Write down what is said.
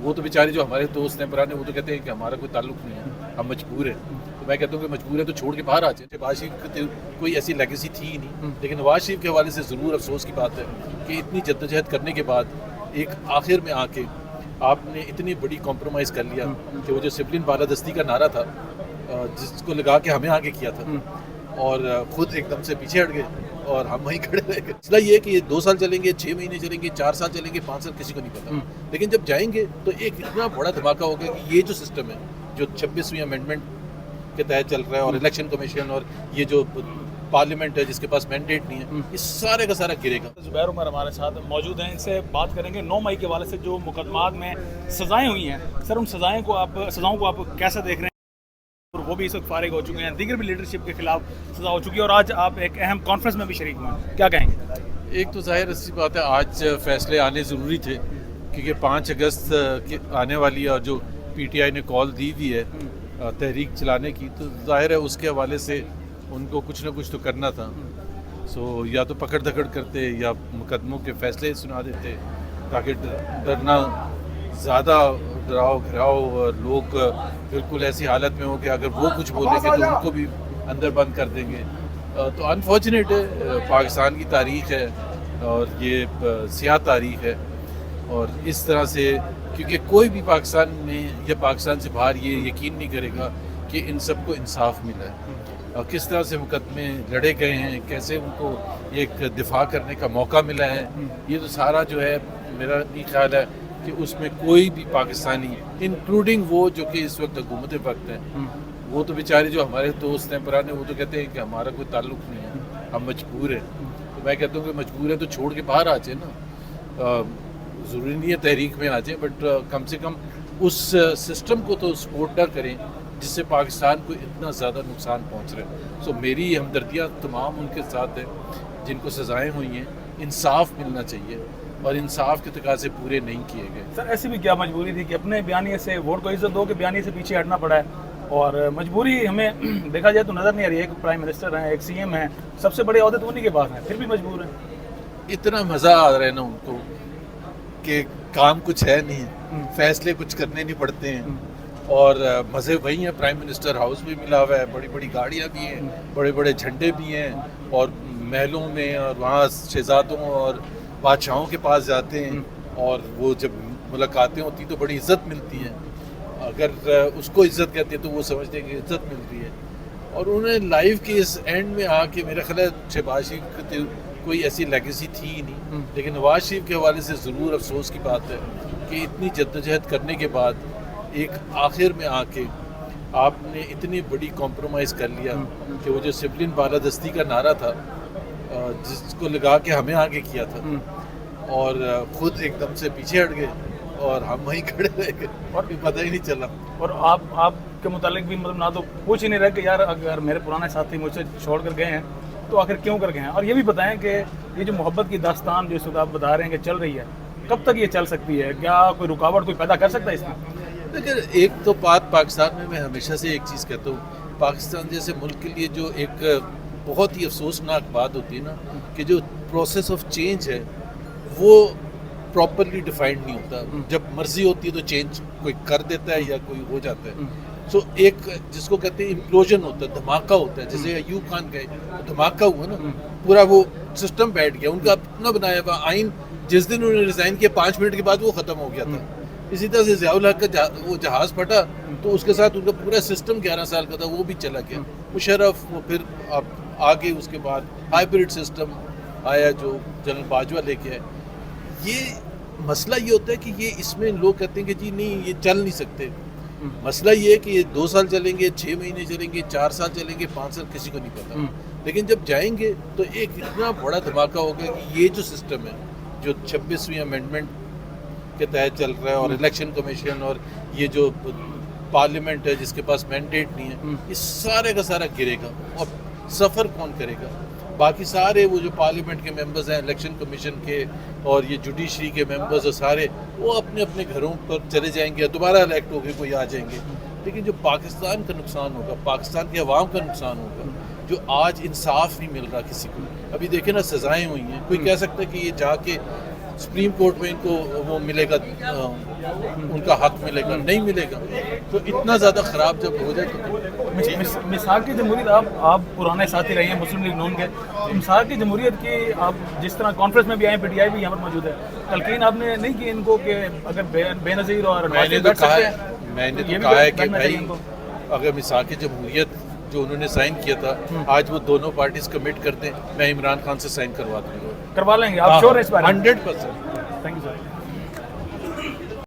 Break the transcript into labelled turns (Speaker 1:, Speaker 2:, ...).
Speaker 1: وہ تو بیچارے جو ہمارے دوست ہیں پرانے، وہ تو کہتے ہیں کہ ہمارا کوئی تعلق نہیں ہے، ہم مجبور ہیں. تو میں کہتا ہوں کہ مجبور ہے تو چھوڑ کے باہر آ جائیں. نواز شریف کی کوئی ایسی لیگیسی تھی ہی نہیں، لیکن نواز شریف کے حوالے سے ضرور افسوس کی بات ہے کہ اتنی جدوجہد کرنے کے بعد ایک آخر میں آ کے آپ نے اتنی بڑی کمپرومائز کر لیا کہ وہ جو سپلن بالادستی کا نعرہ تھا جس کو لگا کے ہمیں آگے کیا تھا، اور خود ایک دم سے پیچھے ہٹ گئے اور ہم وہیں کھڑے رہ گئے. مسئلہ یہ ہے کہ یہ 2 سال چلیں گے، 6 مہینے چلیں گے، 4 سال چلیں گے، 5 سال کسی کو نہیں پتا، لیکن جب جائیں گے تو ایک اتنا بڑا دھماکہ ہوگا کہ یہ جو سسٹم ہے جو 26ویں امینڈمنٹ کے تحت چل رہا ہے اور الیکشن کمیشن اور یہ جو پارلیمنٹ ہے جس کے پاؤس مینڈیٹ نہیں ہے، یہ سارے کا سارا گرے گا.
Speaker 2: زبیر عمر ہمارے ساتھ موجود ہیں، ان سے بات کریں گے 9 مئی کے حوالے سے جو مقدمات میں سزائیں ہوئی ہیں. سر ان سزاؤں کو آپ کیسے دیکھ رہے ہیں؟ اور وہ بھی اس وقت فارغ ہو چکے ہیں، دیگر بھی لیڈرشپ کے خلاف سزا ہو چکی ہے، اور آج آپ ایک اہم کانفرنس میں بھی شریک ہوئے، کیا کہیں گے؟
Speaker 1: ایک تو ظاہر سی بات ہے آج فیصلے آنے ضروری تھے، کیونکہ 5 اگست کی آنے والی ہے اور جو پی ٹی آئی نے کال دی ہوئی ہے تحریک چلانے کی، تو ظاہر ہے اس کے حوالے سے ان کو کچھ نہ کچھ تو کرنا تھا. سو یا تو پکڑ دھکڑ کرتے یا مقدموں کے فیصلے سنا دیتے تاکہ ڈرنا زیادہ ڈراؤ گھراؤ اور لوگ بالکل ایسی حالت میں ہو کہ اگر وہ کچھ بولیں گے تو ان کو بھی اندر بند کر دیں گے. تو انفارچونیٹ ہے، پاکستان کی تاریخ ہے اور یہ سیاہ تاریخ ہے، اور اس طرح سے کیونکہ کوئی بھی پاکستان میں یا پاکستان سے باہر یہ یقین نہیں کرے گا کہ ان سب کو انصاف ملا ہے، اور کس طرح سے مقدمے لڑے گئے ہیں، کیسے ان کو ایک دفاع کرنے کا موقع ملا ہے. یہ تو سارا جو ہے میرا یہ خیال ہے کہ اس میں کوئی بھی پاکستانی انکلوڈنگ وہ جو کہ اس وقت حکومت وقت ہیں، وہ تو بیچارے جو ہمارے دوست ہیں پرانے، وہ تو کہتے ہیں کہ ہمارا کوئی تعلق نہیں ہے، ہم مجبور ہیں. تو میں کہتا ہوں کہ مجبور ہے تو چھوڑ کے باہر آ جائیں نا. ضروری نہیں ہے تحریک میں آ جائیں، بٹ کم سے کم اس سسٹم کو تو سپورٹ نہ کریں جس سے پاکستان کو اتنا زیادہ نقصان پہنچ رہا ہے. سو میری ہمدردیاں تمام ان کے ساتھ ہیں جن کو سزائیں ہوئی ہیں. انصاف ملنا چاہیے اور انصاف کے تقاضے پورے نہیں کیے گئے.
Speaker 2: سر ایسی بھی کیا مجبوری تھی کہ اپنے بیانیے سے ووٹ کو عزت دو کہ بیانیے سے پیچھے ہٹنا پڑا ہے؟ اور مجبوری ہمیں دیکھا جائے تو نظر نہیں آ رہی ہے. ایک پرائم منسٹر ہیں، ایک سی ایم ہیں، سب سے بڑے عہدے تو انہی کے پاس ہیں، پھر بھی مجبور ہیں.
Speaker 1: اتنا مزہ آ رہا ہے نا ان کو کہ کام کچھ ہے نہیں، فیصلے کچھ کرنے نہیں پڑتے ہیں، اور مزے وہی ہیں. پرائم منسٹر ہاؤس بھی ملا ہوا ہے، بڑی بڑی گاڑیاں بھی ہیں، بڑے بڑے جھنڈے بھی ہیں، اور محلوں میں اور وہاں شہزادوں اور بادشاہوں کے پاس جاتے ہیں، اور وہ جب ملاقاتیں ہوتی تو بڑی عزت ملتی ہیں. اگر اس کو عزت کہتے ہیں تو وہ سمجھتے ہیں کہ عزت ملتی ہے. اور انہیں لائف کے اس اینڈ میں آ کے میرا خیال ہے شہباز شریف کی کوئی ایسی لیگیسی تھی ہی نہیں، لیکن نواز شریف کے حوالے سے ضرور افسوس کی بات ہے کہ اتنی جدوجہد کرنے کے بعد ایک آخر میں آ کے آپ نے اتنی بڑی کمپرومائز کر لیا کہ وہ جو سپلن بالادستی کا نعرہ تھا جس کو لگا کے ہمیں آگے کیا تھا، اور خود ایک دم سے پیچھے ہٹ گئے اور ہم وہیں کھڑے رہ گئے اور پتہ ہی نہیں چلا.
Speaker 2: اور آپ کے متعلق بھی مطلب نہ تو پوچھ ہی نہیں رہے کہ یار اگر میرے پرانے ساتھی مجھ سے چھوڑ کر گئے ہیں تو آخر کیوں کر گئے ہیں. اور یہ بھی بتائیں کہ یہ جو محبت کی داستان جو اس وقت آپ بتا رہے ہیں کہ چل رہی ہے، کب تک یہ چل سکتی ہے؟ کیا کوئی رکاوٹ کوئی پیدا کر سکتا ہے اس میں؟
Speaker 1: لیکن ایک تو بات پاکستان میں ہمیشہ سے ایک چیز کہتا ہوں، پاکستان جیسے ملک کے لیے جو ایک بہت ہی افسوسناک بات ہوتی ہے نا کہ جو پروسیس آف چینج ہے وہ پراپرلی ڈیفائنڈ نہیں ہوتا. جب مرضی ہوتی ہے تو چینج کوئی کر دیتا ہے یا کوئی ہو جاتا ہے. سو ایک جس کو کہتے ہیں امپلوژن ہوتا ہے، دھماکہ ہوتا ہے. جیسے ایوب خان گئے دھماکہ ہوا نا، پورا وہ سسٹم بیٹھ گیا، ان کا اپنا بنایا ہوا آئین جس دن انہوں نے ریزائن کیا 5 منٹ کے بعد وہ ختم ہو گیا تھا. اسی طرح سے ضیاء الحق کا وہ جہاز پھٹا تو اس کے ساتھ ان کا پورا سسٹم 11 سال کا تھا وہ بھی چلا گیا. مشرف وہ پھر اب آگے اس کے بعد ہائیبرڈ سسٹم آیا جو جنرل باجوہ لے کے آئے. یہ مسئلہ یہ ہوتا ہے کہ یہ اس میں لوگ کہتے ہیں کہ جی نہیں یہ چل نہیں سکتے. مسئلہ یہ ہے کہ یہ 2 سال چلیں گے، 6 مہینے چلیں گے، 4 سال چلیں گے، 5 سال کسی کو نہیں پتا. لیکن جب جائیں گے تو ایک اتنا بڑا دھماکہ ہوگا کہ یہ جو سسٹم ہے جو 26ویں امینڈمنٹ کے تحت چل رہا ہے اور الیکشن کمیشن اور یہ جو پارلیمنٹ ہے جس کے پاس مینڈیٹ نہیں ہے، یہ سارے کا سارا گرے گا. اور سفر کون کرے گا؟ باقی سارے وہ جو پارلیمنٹ کے ممبرز ہیں، الیکشن کمیشن کے اور یہ جوڈیشری کے ممبرز ہیں، سارے وہ اپنے اپنے گھروں پر چلے جائیں گے، دوبارہ الیکٹ ہو کے کوئی آ جائیں گے. لیکن جو پاکستان کا نقصان ہوگا، پاکستان کے عوام کا نقصان ہوگا، جو آج انصاف نہیں مل رہا کسی کو. ابھی دیکھیں نا سزائیں ہوئی ہیں، کوئی کہہ سکتا ہے کہ یہ جا کے سپریم کورٹ میں ان کو وہ ملے گا ان کا حق ملے گا نہیں ملے گا. تو اتنا زیادہ خراب جب ہو جائے تو
Speaker 2: مساق کی جمہوریت آپ پرانے ساتھی رہے ہیں مسلم لیگ نون کے. مساق کی جمہوریت کی آپ جس طرح کانفرنس میں بھی آئے PTI بھی یہاں پر موجود ہے, تلقین آپ نے نہیں کی ان کو کہ اگر بے نظیر اور
Speaker 1: میں نے تو کہا ہے کہ بھائی اگر مساق جمہوریت جو انہوں نے سائن کیا تھا آج وہ دونوں پارٹیز کمٹ کرتے ہیں, میں عمران خان سے سائن کروا دوں گا.
Speaker 2: کروا لیں گے آپ؟ شور ہے اس بارے میں؟
Speaker 1: 100%.
Speaker 2: Thank you sir.